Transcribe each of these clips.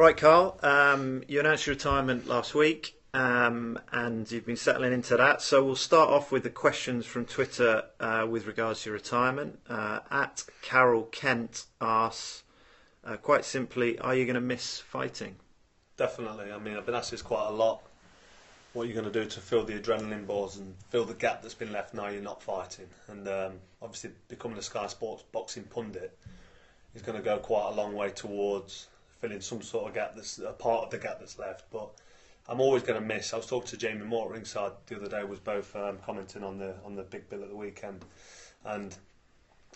Right, Carl, you announced your retirement last week, and you've been settling into that. So we'll start off with the questions from Twitter with regards to your retirement. At Carol Kent asks, quite simply, are you going to miss fighting? Definitely. I mean, I've been asked this quite a lot. What are you going to do to fill the adrenaline buzz and fill the gap that's been left now you're not fighting? And obviously becoming a Sky Sports boxing pundit is going to go quite a long way towards filling some sort of gap that's a part of the gap that's left. But I'm always going to miss. I was talking to Jamie Moore at ringside the other day. Was both commenting on the big bill at the weekend, and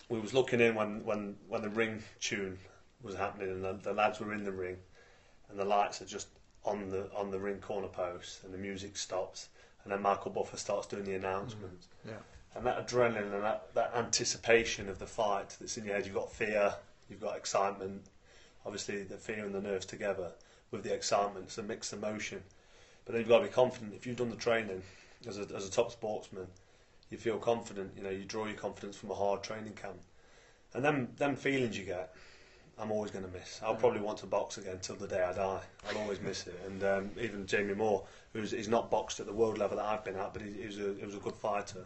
we was looking in when the ring tune was happening and the lads were in the ring, and the lights are just on the ring corner post, and the music stops, and then Michael Buffer starts doing the announcements. Yeah. And that adrenaline and that anticipation of the fight that's in your head. You've got fear, you've got excitement. Obviously, the fear and the nerves together with the excitement, it's a mixed emotion. But then you've got to be confident. If you've done the training as a top sportsman, you feel confident. You know, you draw your confidence from a hard training camp, and them feelings you get, I'm always going to miss. I'll probably want to box again till the day I die. I'll always miss it. And even Jamie Moore, he's not boxed at the world level that I've been at, but he was a good fighter.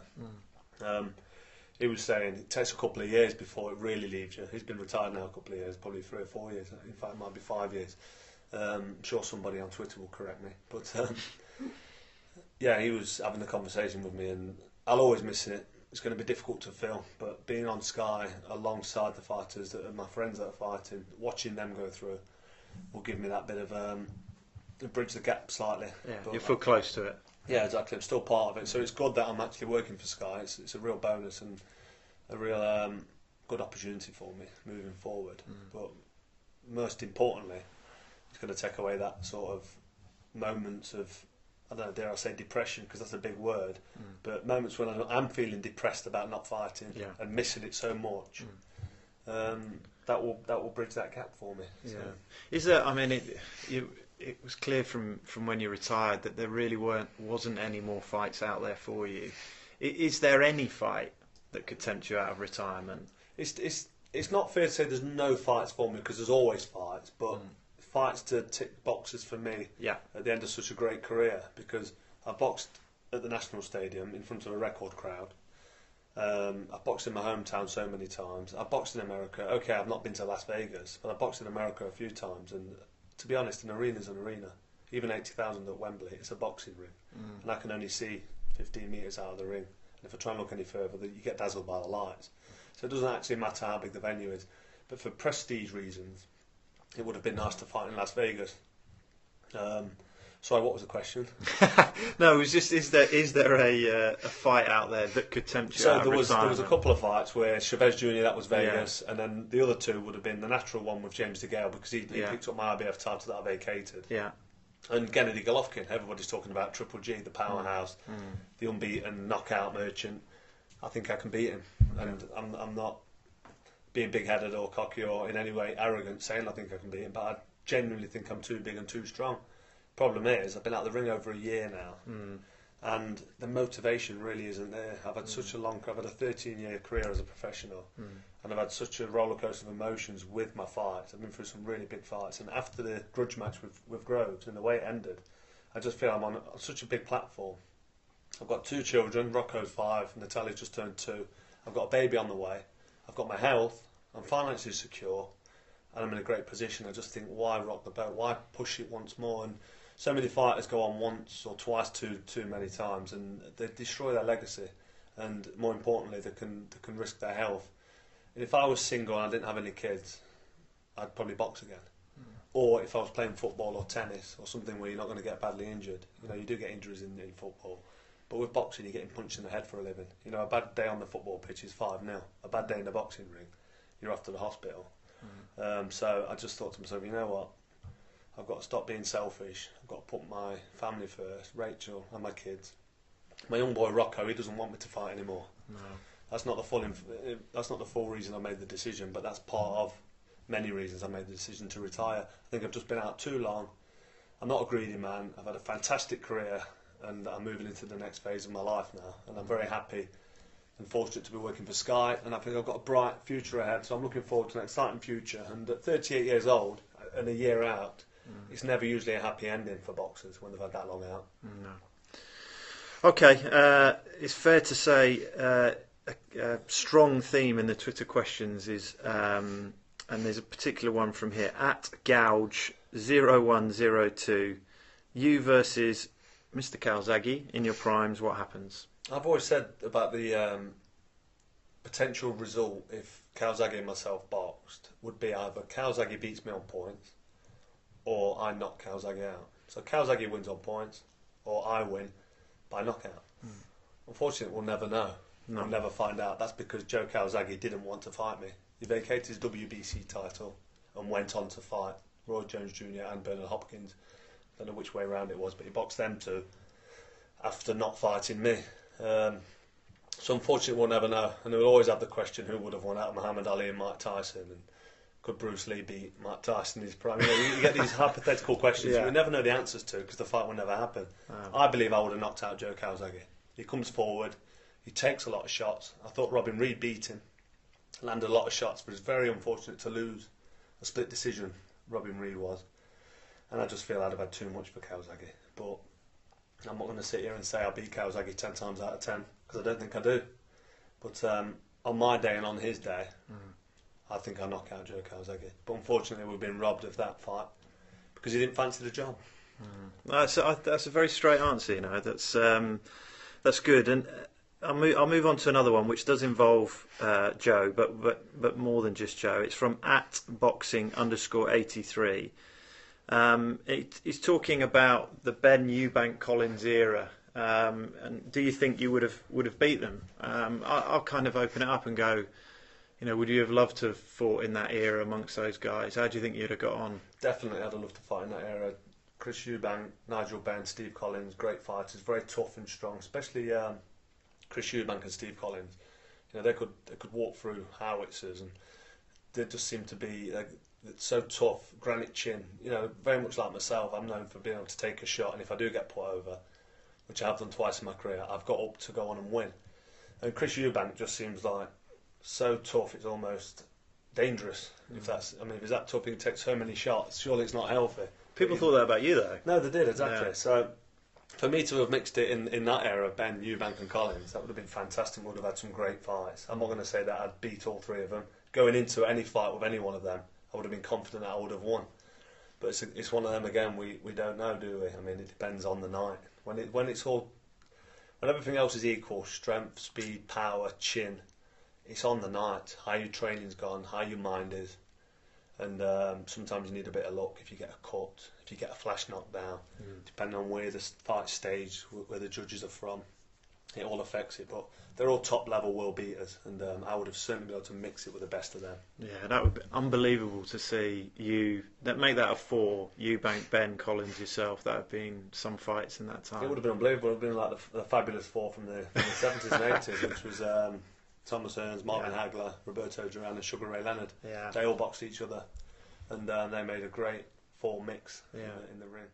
He was saying it takes a couple of years before it really leaves you. He's been retired now a couple of years, probably 3 or 4 years. In fact, it might be 5 years. I'm sure somebody on Twitter will correct me. But yeah, he was having a conversation with me, and I'll always miss it. It's going to be difficult to fill, but being on Sky alongside the fighters that are my friends that are fighting, watching them go through, will give me that bit of bridge the gap slightly. Yeah, but you feel close to it. Yeah, exactly. I'm still part of it, so it's good that I'm actually working for Sky. It's a real bonus and a real good opportunity for me moving forward. But most importantly, it's going to take away that sort of moments of, I don't know, dare I say depression, because that's a big word, but moments when I'm feeling depressed about not fighting and missing it so much. That will bridge that gap for me. Yeah. So. Is there? I mean, it was clear from when you retired that there really wasn't any more fights out there for you. Is there any fight that could tempt you out of retirement? It's not fair to say there's no fights for me, because there's always fights, but fights to tick boxes for me at the end of such a great career, because I boxed at the National Stadium in front of a record crowd. I've boxed in my hometown so many times. I've boxed in America. Okay, I've not been to Las Vegas, but I've boxed in America a few times, and to be honest, an arena's an arena. Even 80,000 at Wembley, it's a boxing ring, and I can only see 15 metres out of the ring. And if I try and look any further, you get dazzled by the lights. So it doesn't actually matter how big the venue is. But for prestige reasons, it would have been nice to fight in Las Vegas. Sorry, what was the question? No, it was just, is there a fight out there that could tempt you out of retirement? There was a couple of fights where Chavez Jr., that was Vegas, and then the other two would have been the natural one with James DeGale, because he picked up my IBF title that I vacated. Yeah. And Gennady Golovkin, everybody's talking about Triple G, the powerhouse, the unbeaten knockout merchant. I think I can beat him, and I'm not being big-headed or cocky or in any way arrogant saying I think I can beat him, but I genuinely think I'm too big and too strong. Problem is, I've been out of the ring over a year now, and the motivation really isn't there. I've had I've had a 13-year career as a professional, and I've had such a rollercoaster of emotions with my fights. I've been through some really big fights, and after the grudge match with Groves and the way it ended, I just feel I'm on such a big platform. I've got 2 children, Rocco's 5, Natalia's just turned 2. I've got a baby on the way. I've got my health, I'm financially secure, and I'm in a great position. I just think, why rock the boat? Why push it once more? And so many fighters go on once or twice too many times, and they destroy their legacy. And more importantly, they can risk their health. And if I was single and I didn't have any kids, I'd probably box again. Or if I was playing football or tennis or something where you're not going to get badly injured. You know, you do get injuries in football. But with boxing, you're getting punched in the head for a living. You know, a bad day on the football pitch is 5-0. A bad day in the boxing ring, you're off to the hospital. So I just thought to myself, you know what? I've got to stop being selfish. I've got to put my family first, Rachel and my kids. My young boy Rocco, he doesn't want me to fight anymore. No. That's not the full reason I made the decision, but that's part of many reasons I made the decision to retire. I think I've just been out too long. I'm not a greedy man. I've had a fantastic career, and I'm moving into the next phase of my life now, and I'm very happy and fortunate to be working for Sky, and I think I've got a bright future ahead, so I'm looking forward to an exciting future. And at 38 years old and a year out, it's never usually a happy ending for boxers when they've had that long out. No. Okay, it's fair to say a strong theme in the Twitter questions is, and there's a particular one from here, at Gouge0102, you versus Mr. Calzaghe in your primes, what happens? I've always said about the potential result if Calzaghe and myself boxed would be either Calzaghe beats me on points or I knock Calzaghe out. So Calzaghe wins on points or I win by knockout. Unfortunately, we'll never know. No. We'll never find out. That's because Joe Calzaghe didn't want to fight me. He vacated his WBC title and went on to fight Roy Jones Jr. and Bernard Hopkins. I don't know which way around it was, but he boxed them two after not fighting me. So unfortunately we'll never know, and we'll always have the question who would have won out of Muhammad Ali and Mike Tyson, and could Bruce Lee beat Mike Tyson in his prime? You get these hypothetical questions we never know the answers to because the fight will never happen. I believe I would have knocked out Joe Calzaghe. He comes forward, he takes a lot of shots. I thought Robin Reed beat him, landed a lot of shots, but it's very unfortunate to lose a split decision. Robin Reed was, and I just feel I'd have had too much for Calzaghe. But I'm not going to sit here and say I beat Calzaghe 10 times out of 10 because I don't think I do. But on my day and on his day, I think I knock out Joe Calzaghe. But unfortunately, we've been robbed of that fight because he didn't fancy the job. That's a very straight answer. You know, that's good. And I'll move on to another one, which does involve Joe, but more than just Joe. It's from @boxing_83. He's talking about the Ben Eubank Collins era. And do you think you would have beat them? I'll kind of open it up and go, you know, would you have loved to have fought in that era amongst those guys? How do you think you'd have got on? Definitely, I'd have loved to fight in that era. Chris Eubank, Nigel Benn, Steve Collins, great fighters, very tough and strong. Especially Chris Eubank and Steve Collins. You know, they could walk through howitzers, and they just seem to be so tough, granite chin. You know, very much like myself. I'm known for being able to take a shot, and if I do get put over, which I have done twice in my career, I've got up to go on and win. And Chris Eubank just seems like so tough, it's almost dangerous. If he's that tough, he takes so many shots, surely it's not healthy. People thought that about you, though. No, they did, exactly. Yeah. So for me to have mixed it in that era, Ben, Eubank and Collins, that would have been fantastic. We would have had some great fights. I'm not going to say that I'd beat all three of them. Going into any fight with any one of them, I would have been confident that I would have won. But it's one of them again, we don't know, do we? I mean, it depends on the night. When everything else is equal, strength, speed, power, chin, it's on the night. How your training's gone, how your mind is. And sometimes you need a bit of luck if you get a cut, if you get a flash knockdown, depending on where the fight's staged, where the judges are from. It all affects it, but they're all top level world beaters, and I would have certainly been able to mix it with the best of them. Yeah, that would be unbelievable to see you make that a 4. Eubank, Ben, Collins, yourself. That would have been some fights in that time. It would have been unbelievable. It would have been like the fabulous 4 from the 70s and 80s, which was Thomas Hearns, Marvin Hagler, Roberto Duran, and Sugar Ray Leonard. Yeah. They all boxed each other, and they made a great 4 mix in the ring.